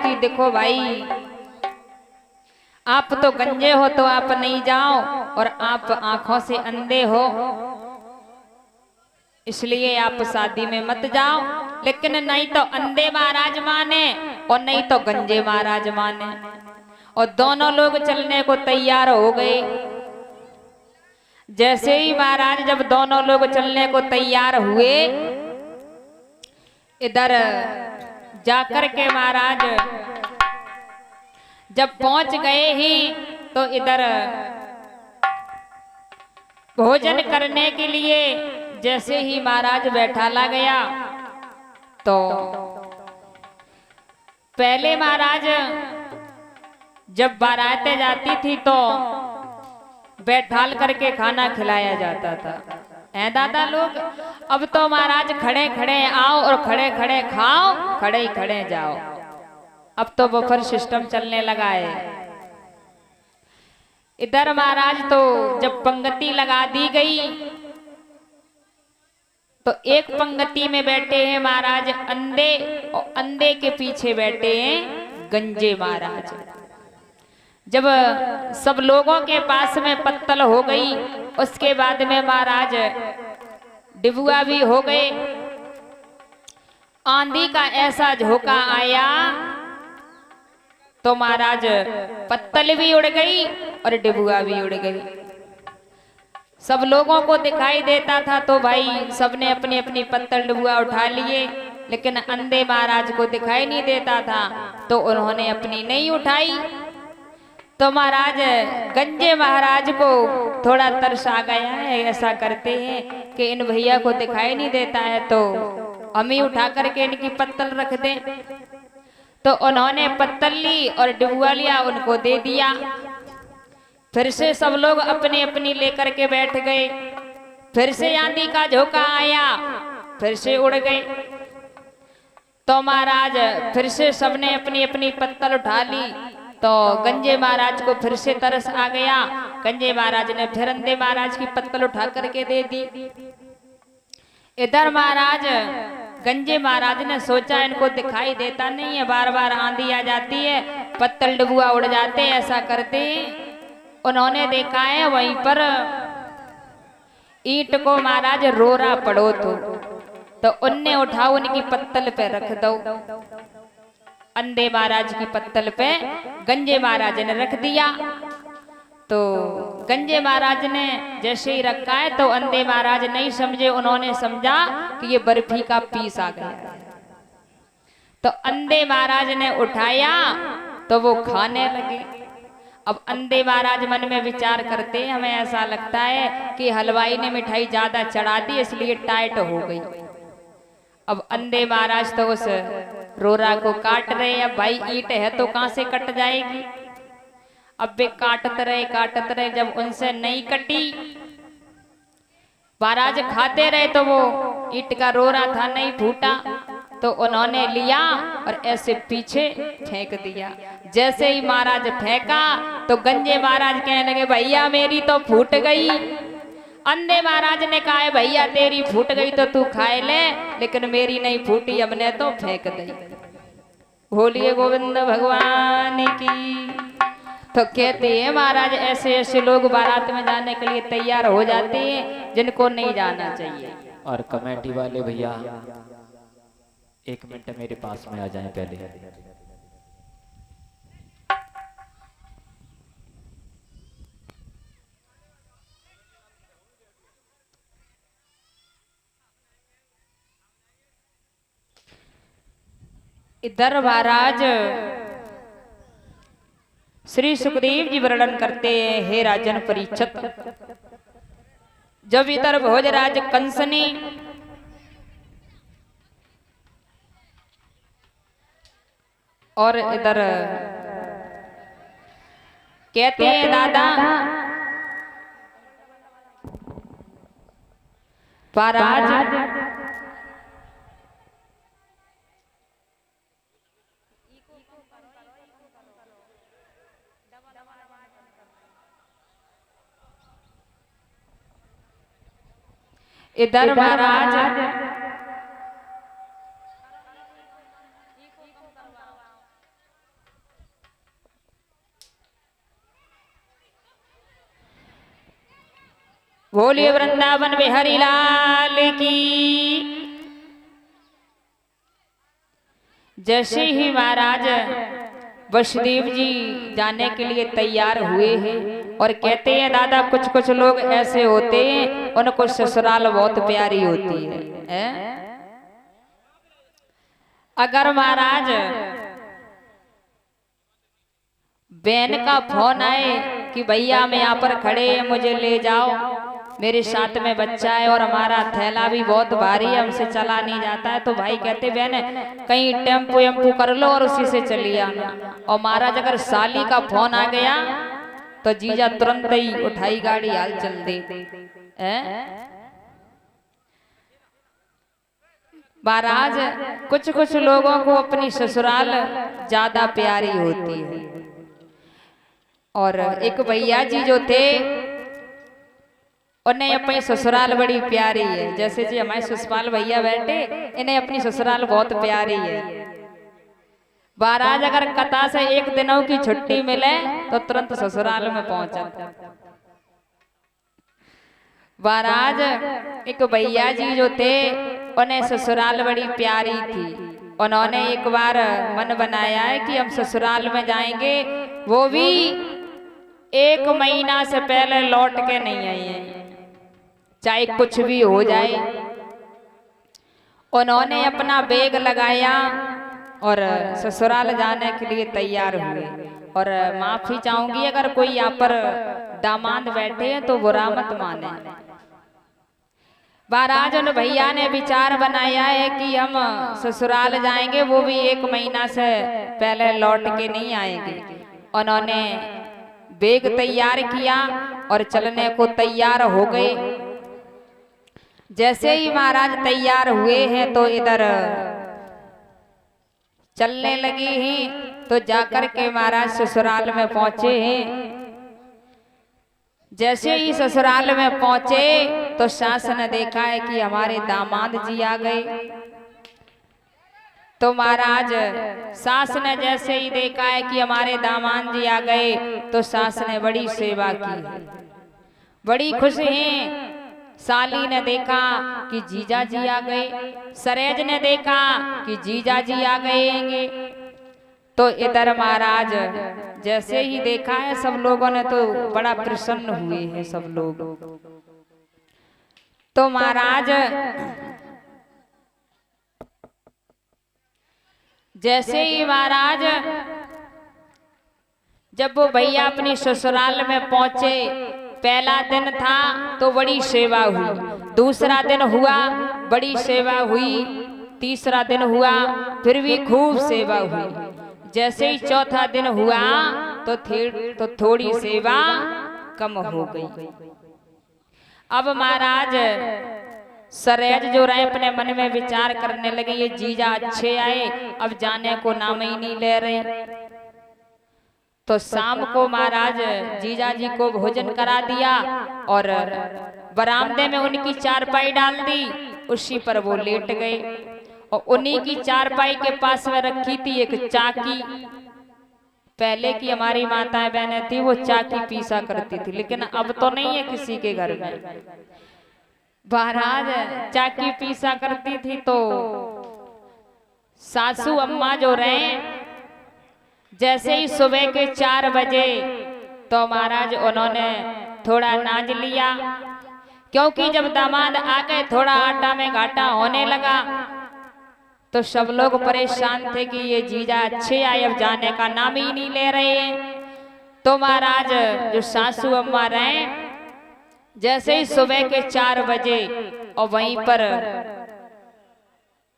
कि देखो भाई, आप तो गंजे हो तो आप नहीं जाओ, और आप आंखों से अंधे हो, इसलिए आप शादी में मत जाओ। लेकिन नहीं तो अंधे महाराज माने और नहीं तो गंजे महाराज माने, और दोनों लोग चलने को तैयार हो गए। जैसे ही महाराज जब दोनों लोग चलने को तैयार हुए, इधर जाकर के महाराज जब पहुंच गए ही तो इधर भोजन करने के लिए जैसे ही महाराज बैठाला गया, तो पहले महाराज जब बारातें जाती थी तो बैठाल करके खाना खिलाया जाता था, हैं दादा लोग। अब तो महाराज खड़े खड़े आओ और खड़े खड़े खाओ, खड़े ही खड़े जाओ। अब तो बफर सिस्टम चलने लगा है। इधर महाराज तो जब पंक्ति लगा दी गई तो एक पंक्ति में बैठे हैं महाराज अंधे, और अंधे के पीछे बैठे हैं गंजे महाराज। जब सब लोगों के पास में पत्तल हो गई, उसके बाद में महाराज डिबुआ भी हो गए। आंधी का ऐसा झोंका आया तो महाराज पत्तल भी उड़ गई और डिबुआ भी उड़ गई। सब लोगों को दिखाई देता था तो भाई सबने अपनी अपनी पत्तल डिबुआ उठा लिए, लेकिन अंधे महाराज को दिखाई नहीं देता था तो उन्होंने अपनी नहीं उठाई। तो महाराज गंजे महाराज को थोड़ा तरस आ गया है। ऐसा करते हैं कि इन भैया को दिखाई नहीं देता है तो हम ही उठा करके इनकी पत्तल रख दें। तो उन्होंने पत्तल ली और डिबुआ लिया, उनको दे दिया। फिर से सब लोग अपनी अपनी लेकर के बैठ गए। फिर से आंधी का झोंका आया, फिर से उड़ गए। तो महाराज फिर से सबने अपनी अपनी पत्तल उठा ली तो गंजे महाराज को फिर से तरस आ गया। गंजे महाराज ने फिर अंधे महाराज की पत्तल उठा करके दे दी। इधर महाराज गंजे महाराज ने सोचा इनको दिखाई देता नहीं है, बार बार आंधी आ जाती है, पत्तल डिबुआ उड़ जाते, ऐसा करते। उन्होंने देखा है वहीं पर ईंट को महाराज रोरा पड़ो तो उनने उठा उनकी पत्तल पे रख दो। अंधे महाराज की पत्तल पे गंजे महाराज ने रख दिया। तो गंजे महाराज ने जैसे ही रखा है तो अंधे महाराज नहीं समझे, उन्होंने समझा कि ये बर्फी का पीस आ गया। तो अंधे महाराज ने उठाया तो वो खाने लगे। अब अंधे महाराज मन में विचार करते हैं, हमें ऐसा लगता है कि हलवाई ने मिठाई ज्यादा चढ़ा दी इसलिए टाइट हो गई। अब अंधे महाराज तो उस रोरा को काट रहे। अब भाई ईंट है तो कहां से कट जाएगी। अब वे काटते रहे, जब उनसे नहीं कटी, महाराज खाते रहे तो वो ईंट का रोरा था नहीं फूटा, तो उन्होंने लिया और ऐसे पीछे फेंक दिया। जैसे ही महाराज फेंका तो गंजे महाराज कहने लगे भैया मेरी तो फूट गई। अंधे महाराज ने कहा है भैया तेरी फूट गई तो तू खाए ले, लेकिन मेरी नहीं फूटी, हमने तो फेंक दी। बोलिए गोविंद भगवान की। तो कहते हैं महाराज ऐसे ऐसे लोग बारात में जाने के लिए तैयार हो जाते हैं जिनको नहीं जाना चाहिए। और कमेटी वाले भैया 1 मिनट मेरे पास में आ जाएं पहले। इधर महाराज श्री सुखदेव जी वर्णन करते हैं, हे राजन परीक्षित, जब इधर भोजराज कंस ने और इधर कहते हैं दादा महाराज इधर महाराज बोलिए वृंदावन बिहारी लाल की। जैसे ही महाराज वसुदेव जी जाने के लिए तैयार हुए हैं और कहते हैं दादा कुछ कुछ लोग ऐसे होते हैं उनको ससुराल बहुत प्यारी होती है? अगर महाराज बहन का फोन आए कि भैया मैं यहाँ पर खड़े हैं मुझे ले जाओ, मेरे साथ में बच्चा है और हमारा थैला भी बहुत भारी है हमसे चला नहीं जाता है, तो भाई कहते बहन कहीं टेम्पो वेम्पो कर लो और उसी से चलिए आना। और महाराज अगर साली का फोन आ गया तो जीजा तुरंत ही उठाई गाड़ी हाल चल दे। महाराज कुछ कुछ लोगों को अपनी ससुराल ज्यादा प्यारी होती है। और एक भैया जी जो थे उन्हें अपनी ससुराल बड़ी प्यारी है। जैसे जी हमारे सुषपाल भैया बैठे, इन्हें अपनी ससुराल बहुत प्यारी है। महाराज अगर कथा से एक दिनों की छुट्टी मिले तो तुरंत ससुराल में पहुंचा। महाराज एक भैया जी जो थे उन्हें ससुराल बड़ी प्यारी थी। उन्होंने एक बार मन बनाया है कि हम ससुराल में जाएंगे, वो भी 1 महीना से पहले लौट के नहीं आई है, चाहे कुछ भी हो जाए। उन्होंने अपना बैग लगाया और ससुराल जाने के लिए तैयार हुए। और माफी चाहूंगी अगर कोई यहाँ पर दामाद बैठे हैं तो बुरा मत माने। महाराज उन भैया ने विचार बनाया है कि हम ससुराल जाएंगे, वो भी 1 महीना से पहले लौट के नहीं आएंगे। उन्होंने बैग तैयार किया और चलने को तैयार हो गए। जैसे ही महाराज तैयार हुए हैं तो इधर चलने लगे हैं, तो जाकर के महाराज ससुराल में पहुंचे हैं। जैसे ही ससुराल में पहुंचे तो सास ने देखा है कि हमारे दामाद जी आ गए। तो महाराज सास ने जैसे ही देखा है कि हमारे दामाद जी आ गए तो सास ने बड़ी सेवा की, बड़ी खुश हैं। साली ने देखा कि जीजा जी आ गए, सरेज ने देखा कि जीजा जी आ गए। तो इधर महाराज जैसे ही देखा है सब लोगों ने तो बड़ा प्रसन्न हुए हैं सब लोग। तो महाराज जैसे ही महाराज जब वो भैया अपनी ससुराल में पहुंचे, पहला दिन था तो बड़ी सेवा हुई, दूसरा दिन हुआ बड़ी सेवा हुई, तीसरा दिन हुआ फिर भी खूब सेवा हुई। जैसे ही चौथा दिन हुआ तो थोड़ी सेवा कम हो गई। अब महाराज सरेज जो रहे अपने मन में विचार करने लगे, ये जीजा अच्छे आए अब जाने को नाम ही नहीं ले रहे। तो शाम को महाराज जीजा जी को भोजन करा दिया और बरामदे में उनकी चारपाई डाल दी, उसी पर वो लेट गए। और उन्हीं की चारपाई के पास में रखी थी एक चाकी। पहले की हमारी माताएं बहनें थी वो चाकी पीसा करती थी, लेकिन अब तो नहीं है किसी के घर में। महाराज चाकी पीसा करती थी तो सासू अम्मा जो रहे, जैसे ही सुबह के 4 बजे तो महाराज उन्होंने थोड़ा नाज लिया, क्योंकि जब दामाद आ गए थोड़ा आटा में घाटा होने लगा। तो सब लोग परेशान थे कि ये जीजा अच्छे आए अब जाने का नाम ही नहीं ले रहे हैं। तो महाराज जो सासू अम्मा रहे, जैसे ही सुबह के 4 बजे और वहीं पर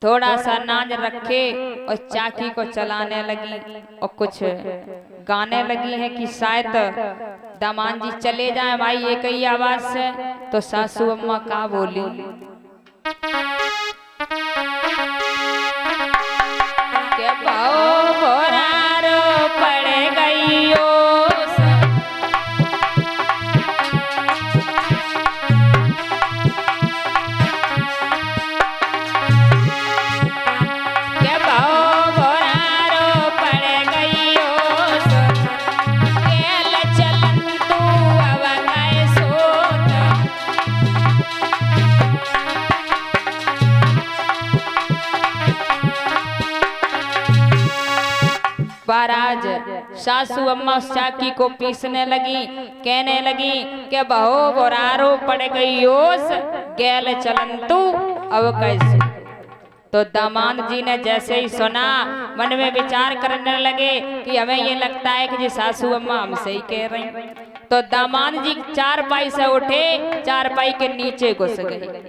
थोड़ा सा नाज रखे और चाकी को चलाने लगी और कुछ गाने लगी है कि शायद दामाद जी चले जाए भाई एक ही आवाज से। तो सासू अम्मा का बोली, के भाव भोरारो पड़ गई हो, महाराज सासू अम्मा उस चाकी को पीसने लगी, कहने लगी कि बहो बोरारो पड़ गई ओस गैल चलंतु अब कैसे। तो दामाद जी ने जैसे ही सुना मन में विचार करने लगे कि हमें ये लगता है कि जी सासू अम्मा हमसे ही कह रही। तो दामाद जी चारपाई से उठे, चारपाई के नीचे घुस गए।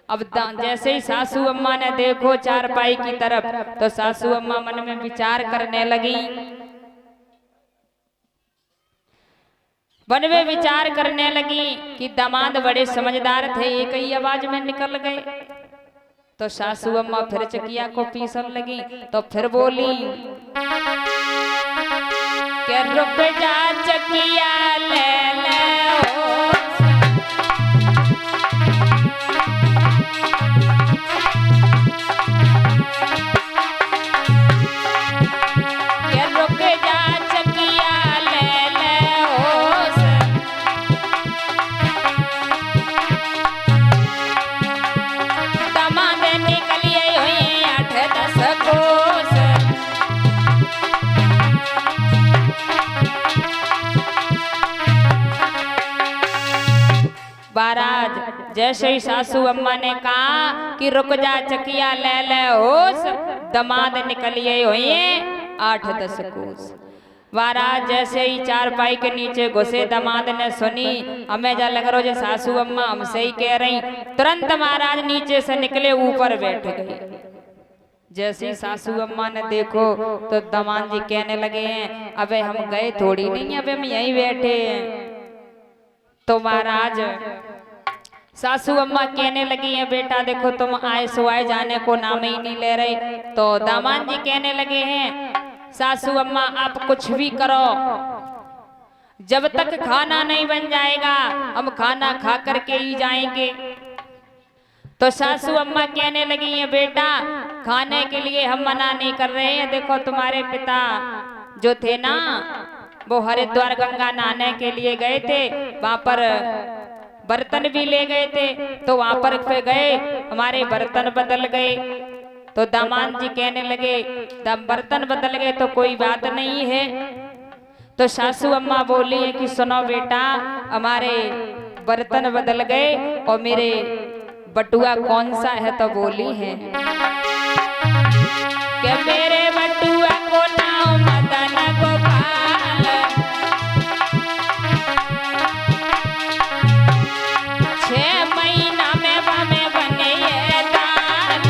अब जैसे ही सासू अम्मा ने देखो चारपाई की तरफ, तो सासू अम्मा मन में विचार करने लगी, मन में विचार करने लगी कि दामाद बड़े समझदार थे, एक ही आवाज में निकल गए। तो सासू अम्मा फिर चकिया को पीसन लगी, तो फिर बोली कि रुक जा चकिया ले ले ओ। महाराज जैसे ही सासू अम्मा ने कहा कि रुक जा चकिया ले ले होश, दमाद निकलिए हुए 8-10 कोस। महाराज जैसे ही चारपाई के नीचे घुसे, दामाद ने सुनी, हमें जा लग रहा जो सासू अम्मा हमसे ही कह रही। तुरंत महाराज नीचे से निकले, ऊपर बैठ गए। जैसे ही सासू अम्मा ने देखो तो दामाद जी कहने लगे हैं अबे हम गए थोड़ी नहीं, अबे हम यहीं बैठे हैं। तो महाराज सासू अम्मा कहने लगी है बेटा देखो तुम आए सुआए जाने को नाम ही नहीं ले रहे। तो दामाद जी कहने लगे हैं सासू अम्मा आप कुछ भी करो, जब तक खाना नहीं बन जाएगा हम खाना खा करके ही जाएंगे। तो सासू अम्मा कहने लगी है बेटा खाने के लिए हम मना नहीं कर रहे हैं, देखो तुम्हारे पिता जो थे ना वो हरिद्वार गंगा नहाने के लिए गए थे, वहां पर बर्तन भी ले गए थे, तो वहां पर फिर गए हमारे बर्तन बदल गए। तो दामाद जी कहने लगे बर्तन बदल गए तो कोई बात नहीं है। तो सासू अम्मा बोली है कि सुनो बेटा हमारे बर्तन बदल गए और मेरे बटुआ कौन सा है। तो बोली है कि मेरे बटुआ को नाम मदन गोपाल, 6 महीना में हमें बने ये दाल।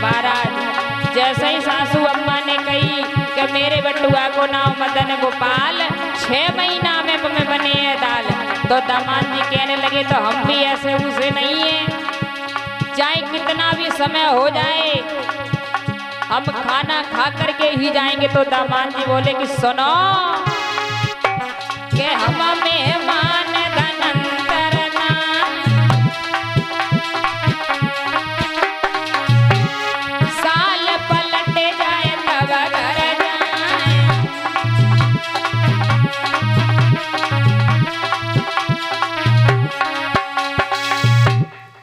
महाराज जैसे ही सासू अम्मा ने कही कि मेरे बटुआ को नाम मदन गोपाल, 6 महीना में हमें बने ये दाल, तो दामाद जी कहने लगे तो हम भी ऐसे उसे नहीं है, चाहे कितना भी समय हो जाए हम खाना खा करके ही जाएंगे। तो दामाद जी बोले कि सुनो कि हम मेहमान धनंतर नाम, साल पलट जाए तब घर जाए।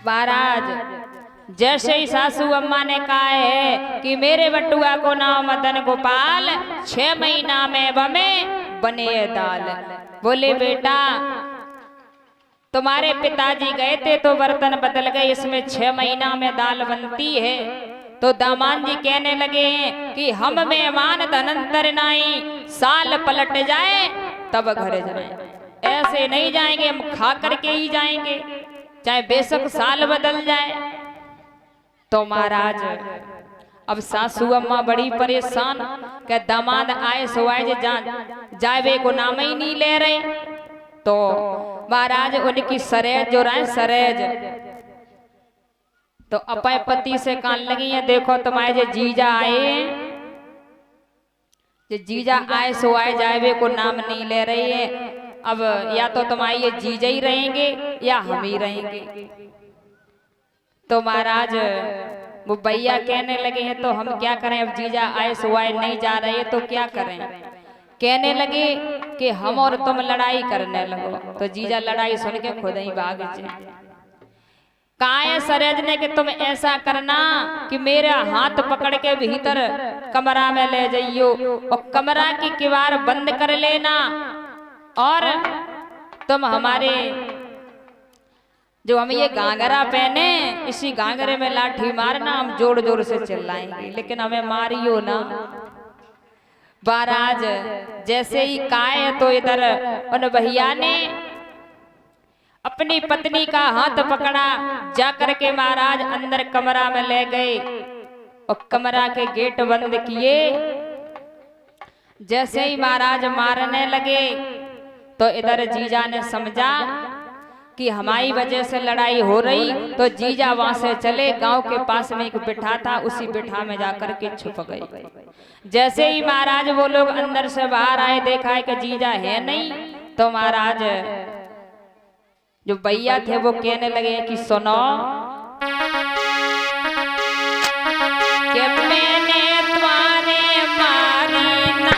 महाराज जैसे ही सासू अम्मा ने कहा है कि मेरे बटुआ को नाम मदन गोपाल, 6 महीना में हमें बने दाल। बोले बेटा तुम्हारे पिताजी गए थे तो बर्तन बदल गए, इसमें 6 महीना में दाल बनती है। तो दामाद जी कहने लगे हैं कि हम मेहमान धनंतर नाई, साल पलट जाए तब घर जाए, ऐसे नहीं जाएंगे, हम खा करके ही जाएंगे चाहे बेशक साल बदल जाए। तो महाराज अब सासू अम्मा बड़ी परेशान कि दामाद आए सुआए जावे को नाम ही नहीं ले रहे। तो महाराज उनकी सरेज जो रहे सरेज तो अपने पति से कान लगी है देखो तुम्हारे जो जीजा आए, जो जीजा आए सुआए जावे को नाम नहीं ले रही है, अब या तो तुम्हारे ये जीजा ही रहेंगे या हम ही रहेंगे। तो महाराज वो भैया कहने लगे हैं तो हम क्या करें, अब जीजा आए सुआए नहीं जा रहे तो क्या करें। कहने लगे कि हम और तुम लड़ाई करने लगो। तो जीजा लड़ाई सुन के खुद ही भाग जाए। काय सरज ने कि तुम ऐसा करना कि मेरा हाथ पकड़ के भीतर कमरा में ले जाइयो और कमरा की किवाड़ बंद कर लेना और तुम हमारे जो हम ये घाघरा पहने इसी घाघरे में लाठी मारना, हम जोर जोर से चिल्लाएंगे लेकिन हमें मारियो ना। महाराज जैसे ही काय तो इधर उन भैया ने अपनी पत्नी का हाथ पकड़ा, जाकर के महाराज अंदर कमरा में ले गए और कमरा के गेट बंद किए। जैसे ही महाराज मारने लगे तो इधर जीजा ने समझा कि हमारी वजह से लड़ाई हो रही, तो जीजा वहां से चले। गांव के पास में एक बिठा था, उसी बिठा में जाकर के छुप गए। जैसे ही महाराज वो लोग अंदर से बाहर आए, देखा है कि जीजा है नहीं, तो महाराज जो भैया थे वो कहने लगे कि सुनो कि मैंने तुम्हारे मारी ना,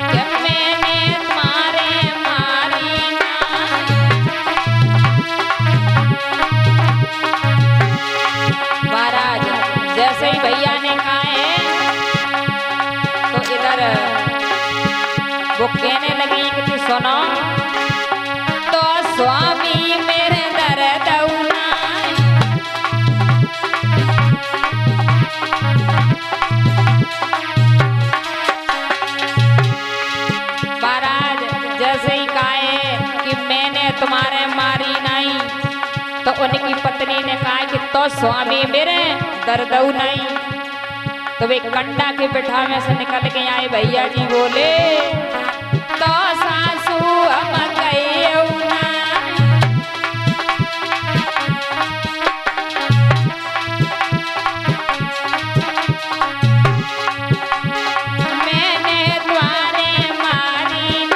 कि मैंने तुम्हारे मारी ना। महाराज जैसे ही भैया ने कहा है तो इधर वो कहने लगी कि सुनो तो स्वामी मेरे दर्द महाराज जैसे ही कहा कि मैंने तुम्हारे मारी नहीं, तो उनकी पत्नी ने कहा कि तो स्वामी मेरे दर्द नहीं। तो वे कंडा के बिठा में से निकल के आए। भैया जी बोले तो सासू हम गए ना, मैंने तुम्हारे मारी नहीं,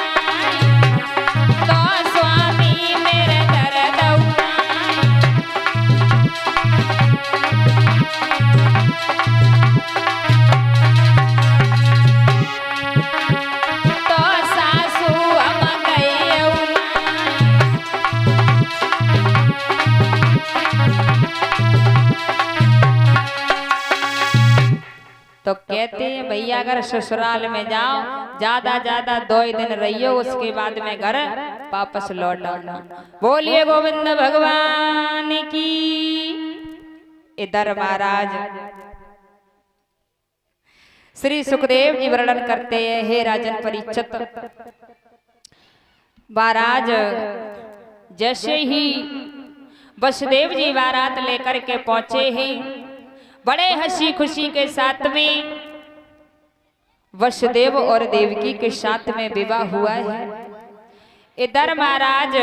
तो स्वामी मेरे दर्द तो कहते हैं भैया अगर ससुराल में जाओ ज्यादा ज्यादा 2 ही दिन रहियो, उसके बाद में घर वापस लौट आना। बोलिए गोविंद भगवान की। इधर महाराज श्री सुखदेव जी वर्णन करते हैं, हे राजन परीक्षित, महाराज जैसे ही वसुदेव जी बारात लेकर के पहुंचे हैं, बड़े हंसी खुशी के साथ में वसुदेव और देवकी के साथ में विवाह हुआ है। इधर महाराज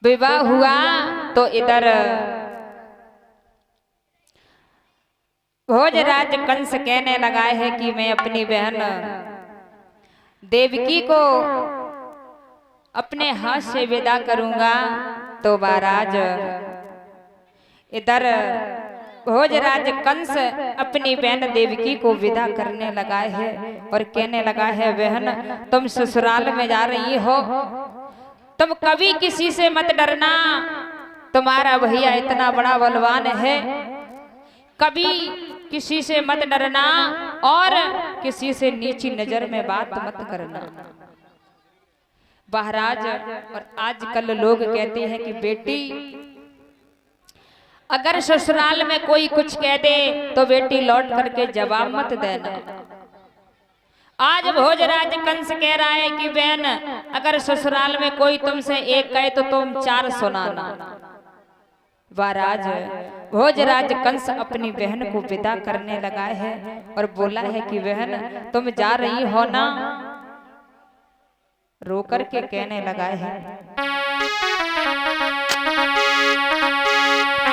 विवाह हुआ तो इधर भोजराज कंस कहने लगा है कि मैं अपनी बहन देवकी को अपने हाथ से विदा करूंगा। तो महाराज इधर भोजराज कंस अपनी बहन देवकी को विदा करने लगा है और कहने लगा है, बहन तुम ससुराल में जा रही हो, तुम कभी किसी से मत डरना, तुम्हारा भैया इतना बड़ा बलवान है, कभी किसी से मत डरना और किसी से नीची नजर में बात मत करना। महाराज और आजकल लोग कहते हैं कि बेटी अगर ससुराल में कोई कुछ कह दे तो बेटी लौट करके जवाब मत देना। आज भोजराज कंस कह रहा है कि बहन अगर ससुराल में कोई तुमसे एक कहे तो तुम 4 सुनाना। महाराज भोजराज कंस अपनी बहन को विदा करने लगा है और बोला है कि बहन तुम जा रही हो ना, रो करके कहने लगा है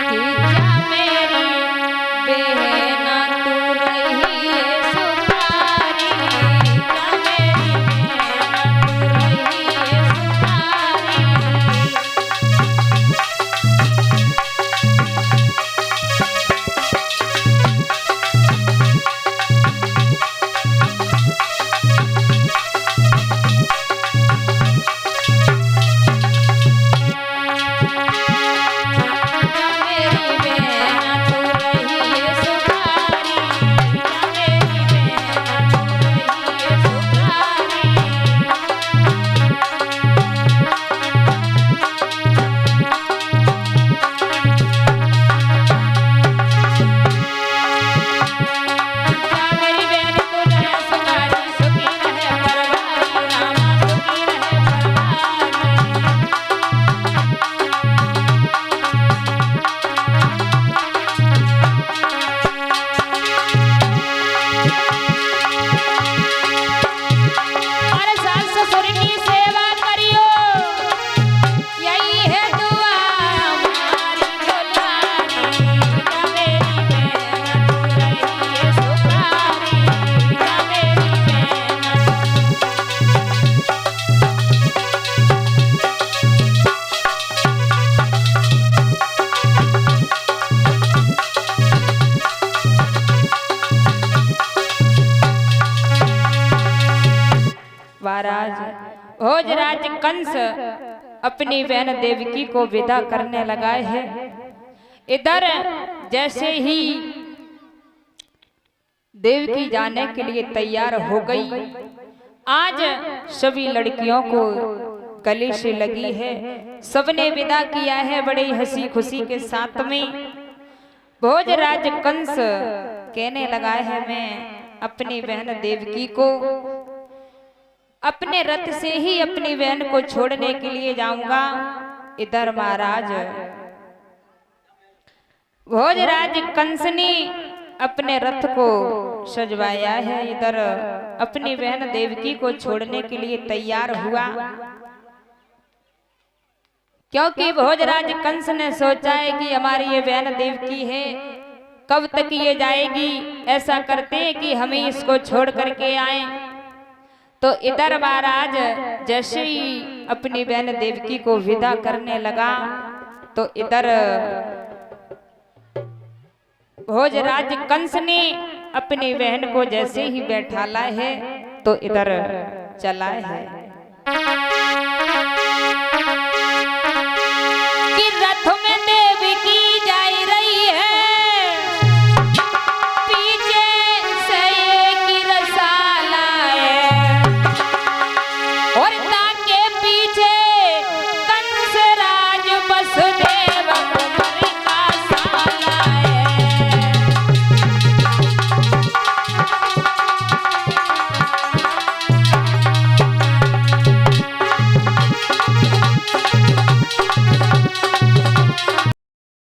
कि जा मेरी बहन तू रही है सुपारी, जा मेरी बहन तू रही है सुपारी। भोजराज कंस अपनी बहन देवकी को विदा करने लगा है। इधर जैसे ही देवकी जाने के लिए तैयार हो गई, आज सभी लड़कियों को गले से लगी है, सबने विदा किया है बड़ी हंसी खुशी के साथ में। भोजराज कंस कहने लगा है मैं अपनी बहन देवकी को अपने रथ से ही अपनी बहन को छोड़ने के लिए जाऊंगा। इधर महाराज भोजराज कंस ने अपने रथ को सजवाया है, इधर अपनी बहन देवकी को छोड़ने के लिए तैयार हुआ। क्योंकि भोजराज कंस ने सोचा है कि हमारी ये बहन देवकी है, कब तक ये जाएगी, ऐसा करते हैं कि हमें इसको छोड़ करके आए। तो इधर महाराज जैसे ही अपनी बहन देवकी को विदा करने लगा, तो इधर भोजराज कंस ने अपनी बहन को जैसे ही बैठाला है, तो इधर चला है।